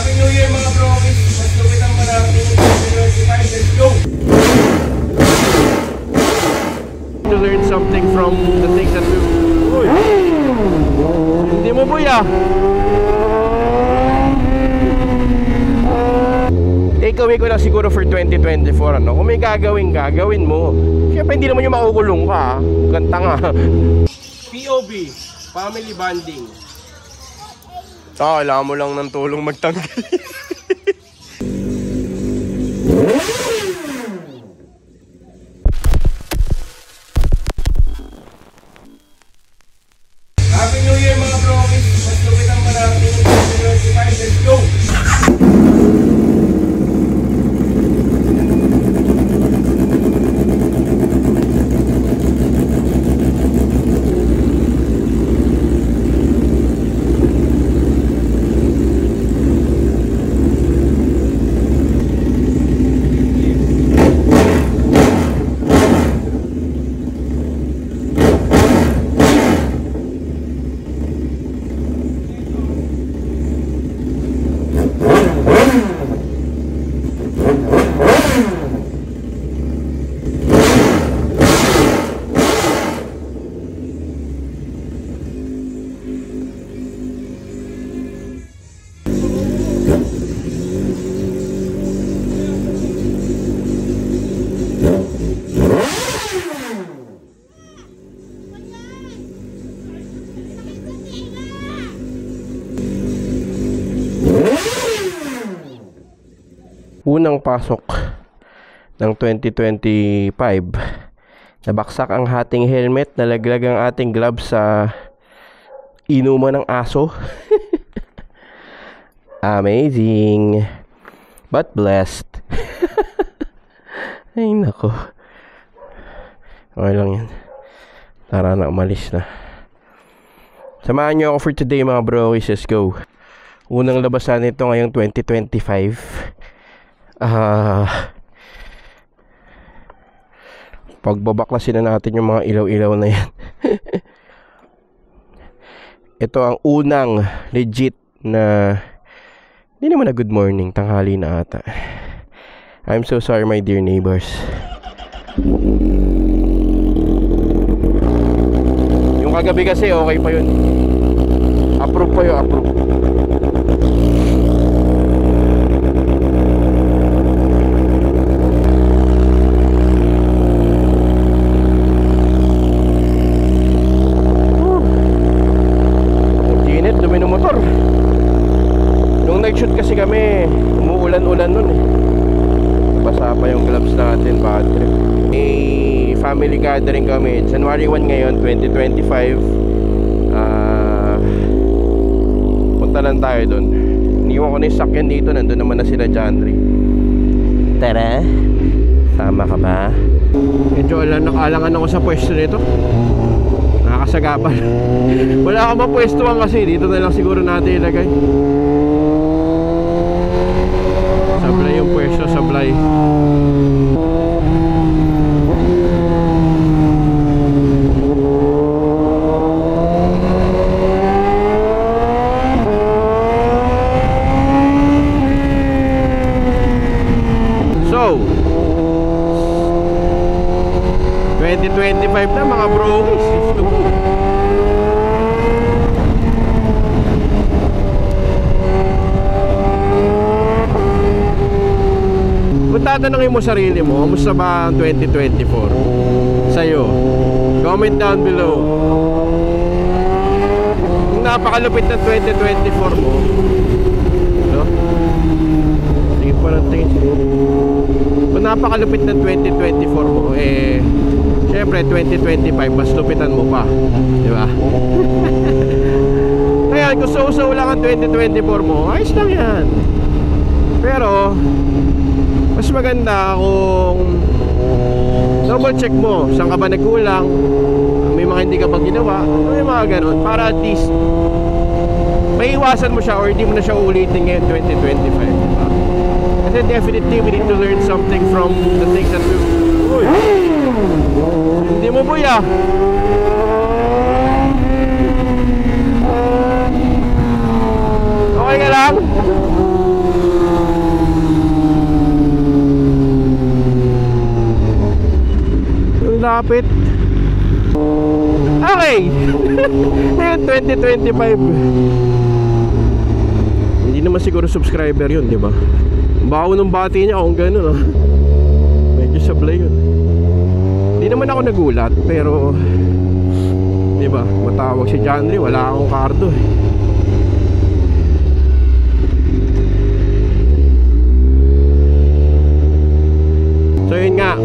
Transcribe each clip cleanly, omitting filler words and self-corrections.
Happy New Year mga bromis! Mas lupit ang marating 2025. Let's go! To learn something from the things that we... Uy! Hindi mo buya! Takeaway ko lang siguro for 2024, ano? Kung may gagawin mo. Siyempre hindi naman yung makukulong ka. Ganta nga. POB, family bonding. Kailangan mo lang ng tulong magtanggal. Happy New Year mga bromis! Mas lupit ang marating 2025. Let's go! Unang pasok ng 2025, nabaksak ang ating helmet, nalaglag ang ating gloves sa inuman ng aso. Amazing but blessed. Ay nako, okay lang yan. Tara na, umalis na. Samahan nyo ako for today mga bro. Let's go. Unang labasan nito ngayong 2025. Pagbabaklasin na natin yung mga ilaw-ilaw na yan. Ito ang unang legit na, hindi naman na good morning, tanghali na ata. I'm so sorry my dear neighbors. Yung kagabi kasi okay pa yun. Approve pa yun, approve. Nag-shoot kasi kami, umuulan-ulan nun eh. Basa pa yung gloves natin, bad trip. May family gathering kami, January 1 ngayon, 2025. Punta lang tayo dun. Iniwan ko na yung sakyan dito, nandun naman na sila Janry. Tara, sama ka ba? Medyo nakalangan ako sa pwesto nito. Nakakasagapan. Wala ka mapwestuhan kasi, dito na lang siguro natin ilagay. Sablay yung pwesto, sablay. So 2025 na mga bro. Tatanungin mo sarili mo, kamusta ba ang 2024 sa'yo? Comment down below. Kung napakalupit ng 2024 mo, no? Tingin pa ng tingin. Kung napakalupit ng 2024 mo, eh syempre 2025 mas lupitan mo pa, di ba? Kaya kung so-so lang ang 2024 mo, ayos lang yan. Pero mas maganda kung double check mo saan ka ba nagkulang, may mga hindi ka pa ginawa, may mga ganun, para at least may iwasan mo siya or hindi mo na siya ulitin ngayon 2025, diba? Kasi definitely we need to learn something from the things that we... Uy! Hindi mo buya! Okay ka lang? Kapit. Okay. Ngayon 2025. Hindi naman siguro subscriber yun, di ba? Bawo nung bati niya kung gano'n, ah. Medyo sablay yun. Hindi naman ako nagulat, pero di ba, matawag si John Lee, wala akong kardo eh. So yun nga.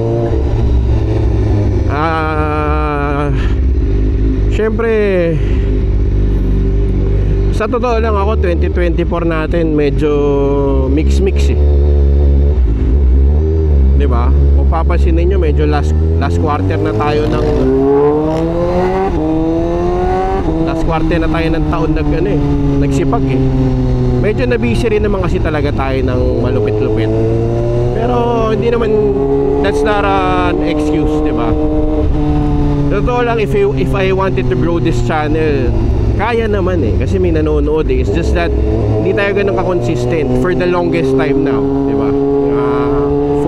Syempre, sa totoo lang ako, 2024 natin medyo mix-mix eh. Diba? Kung papansin ninyo, medyo last quarter na tayo ng taon nagsipag eh. Medyo nabisi rin naman kasi talaga tayo ng malupit-lupit. Pero hindi naman, that's not an excuse, diba? Totoo lang, if I wanted to grow this channel, kaya naman eh, kasi may nanonood eh. It's just that hindi tayo ganun ka-consistent for the longest time now, diba?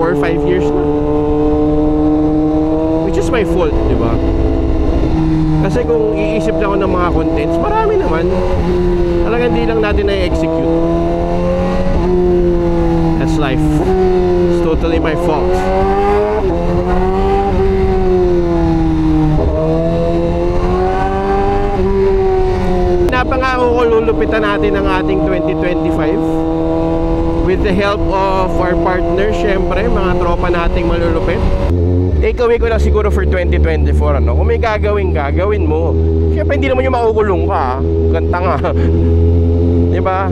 4 or 5 years na, which is my fault, diba? Kasi kung iisip na ako ng mga contents, marami naman, talagang hindi lang natin na-execute. That's life. It's totally my fault. Napangako ko lulupitan natin ang ating 2025 with the help of our partners, syempre, mga tropa nating malulupit. Takeaway ko lang siguro for 2024, ano? Kung may gagawin mo. Syempre hindi naman yung makukulong ka, kanta nga. Diba?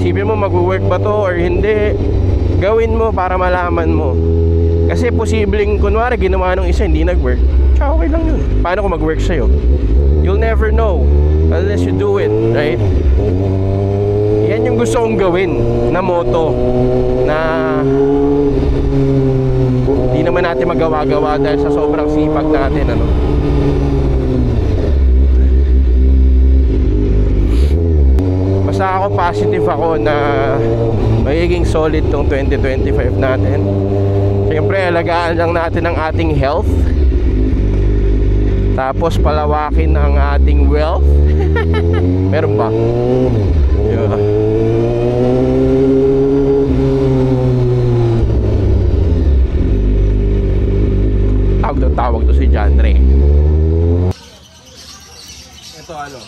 Isipin mo mag-work ba to or hindi. Gawin mo para malaman mo. Kasi posibleng kunwari ginawa nung isa hindi nag-work, tsaka okay lang yun. Paano kung mag-work sa'yo? You'll never know unless you do it, right? Yan yung gusto kong gawin na motto na hindi naman natin magawa-gawa dahil sa sobrang sipag natin, ano? Basta ako positive ako na magiging solid tong 2025 natin. Siyempre, alagaan lang natin ang ating health. Tapos palawakin ang ating wealth. Meron ba? Yeah. Tawag to si John Ray. Ito ano?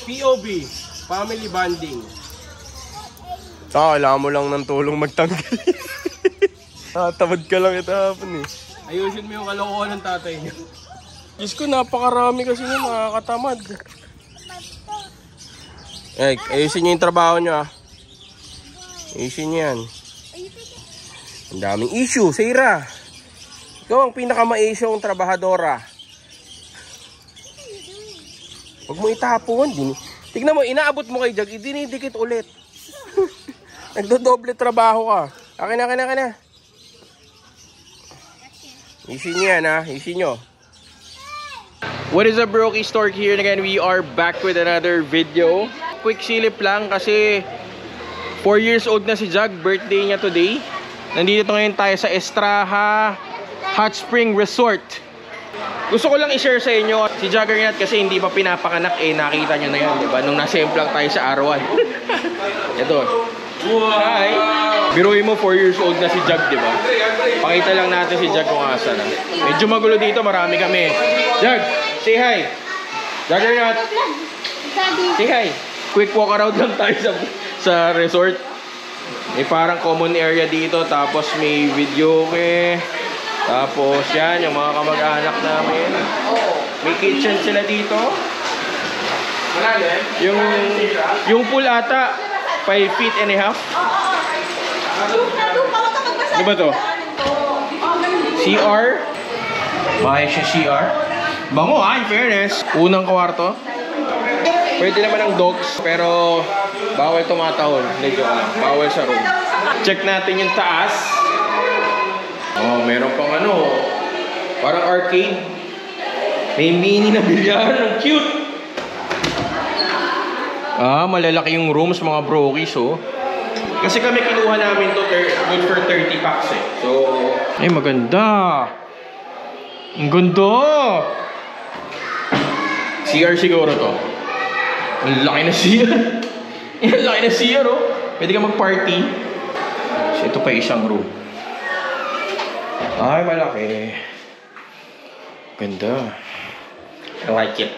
POB, family bonding. Kailangan mo lang ng tulong magtanggal. Tamad ka lang ito hapon eh. Ayusin mo yung kalokohan ng tatay niya. Diyos ko, napakarami kasi niya, nakakatamad. Ayusin niyo yung trabaho niyo, ah. Ayusin niyo yan. Ang daming issue, Seira. Ikaw ang pinaka-ma-isyong trabahadora. Huwag mo itapon. Tignan mo, inaabot mo kay Jag, idinidikit ulit. Nagdodoble trabaho ka. Akin na. Isin niyo yan, ha? Isin nyo. What is up, Brokey Stork here? And again, we are back with another video. Quick silip lang kasi 4 years old na si Jag. Birthday niya today. Nandito ngayon tayo sa Estraha Hot Spring Resort. Gusto ko lang i-share sa inyo si Juggernaut kasi hindi pa pinapanganak eh. Nakita nyo na yun, diba? Nung nasa lang tayo sa R1. Ito. Hi! Biruin mo 4 years old na si Jug, diba? Pakita lang natin si Jug kung asa na. Medyo magulo dito, marami kami. Jug, say hi! Juggernaut! Say hi! Quick walk around lang tayo sa resort. May parang common area dito, tapos may video tapos yan, yung mga kamag-anak namin. May kitchen sila dito. Yung pool ata 5.5 feet. Ano ba to? CR? Bahay siya CR. Bango ha, in fairness. Unang kwarto. Pwede naman ang dogs, pero bawal tumatahol. Bawal sa room. Check natin yung taas. Oh, meron pang ano, parang arcade. May mini na bilyar, ang cute. Malalaki yung rooms, mga brokies, oh. Kasi kami kinuha namin to good for 30 packs eh. So, ay maganda. Ang ganda! CR siguro to. Ang laki na CR. Ang laki na CR, oh. Pwede ka mag-party. So, ito pa isang room. Ay, malaki. Ganda. I like it.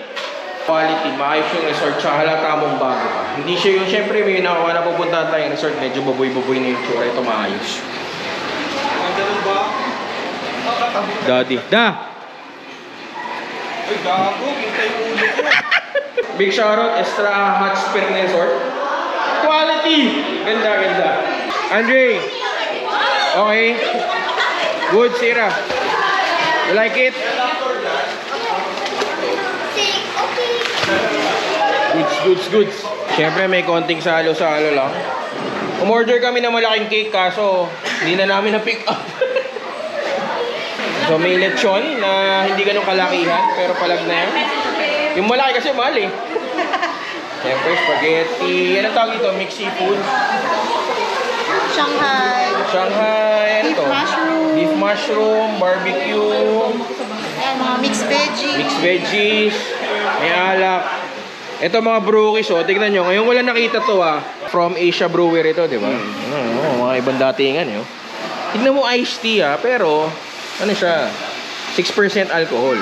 Quality, maayos yung resort, tsaka halata mong bago ka. Hindi siya yung, syempre may nakawa na pupunta tayong resort, medyo baboy-baboy na yung tsura. Ito maayos. Ganun ba? Daddy. Da! Ay, gago. Hintay yung ulo ko. Big shoutout, Extra Hot Spring Resort. Quality! Ganda, ganda. Andre! Okay. Good, Sira. You like it? Goods. Siyempre may konting salo-salo lang. Umorder kami ng malaking cake kaso hindi na namin na-pick up. So may lechon na hindi ganun kalakihan pero palag na yan. Yung malaki kasi mahal eh. Siyempre spaghetti. Yan ang tawag ito, mixed seafood. Shanghai, ano to? Beef mushroom, barbecue. Ayan, mga mixed veggies. Mixed veggies. May alak. Ito mga brewers, oh, tignan nyo. Ngayon ko lang nakita to, from Asia Brewery ito, di ba? Mga ibang datingan, eh. Tignan mo iced tea, pero, ano siya? 6% alcohol.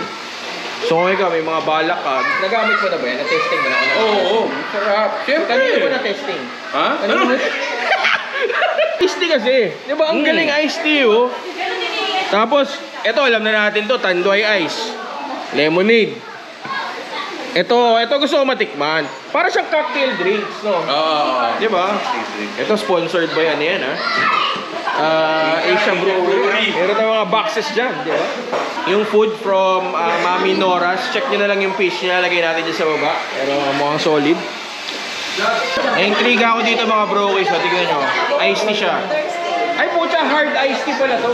So ngayon ka, may mga balak ka. Nagamit mo na ba yan? Na-testing mo na? Oo. Sarap. Siyempre. Kanina mo na-testing? Ha? Kanina mo iced tea kasi. Di ba? Ang galing iced tea, oh. Tapos, ito, alam na natin to, Tanduay Ice. Lemonade. Ito gusto ko matikman. Para siyang cocktail drinks, no? Oo. Di ba? Ito, sponsored ba yan, Asia Brewery. Meron tayong mga boxes dyan, di ba? Yung food from Mami Nora's. Check nyo na lang yung fish niya. Lagay natin dyan sa baba. Pero mukhang solid. Na-intriga ako dito mga brokies. Tignan nyo. Iced tea siya. Ay pucha, hard iced tea pala to.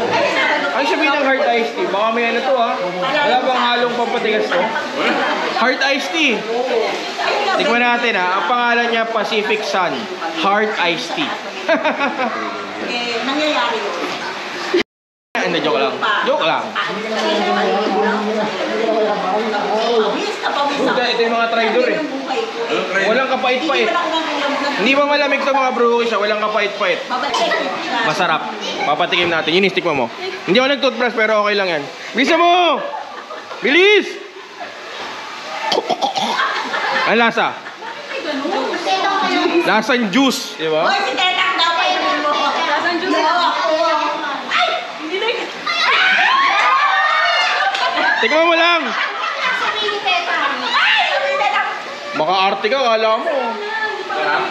Ang sabihin ng hard iced tea, baka may ano to wala bang halong pampatigas to? Hard iced tea. Tikman natin ang pangalan niya Pacific Sun. Hard iced tea. Nangyayari yun. Hindi, joke lang. Joke lang. Ito yung mga traidor eh. Walang kapait-pait. Hindi ba malamig to mga brokies walang kapait-pait. Masarap. Papatikim natin. Yun, stick mo. Hindi ako nag-toothbrush pero okay lang yan. Bilisan mo! Bilis! Ang lasa? Lasang juice, di ba? Hoy, si Tetak daw pa yun mo. Lasang juice. Ay! Hindi na yun. Tikman mo lang! Sabi ni Tetak. Ay! Sabi ni Tetak. Maka-arte ka, kala mo. Sarap.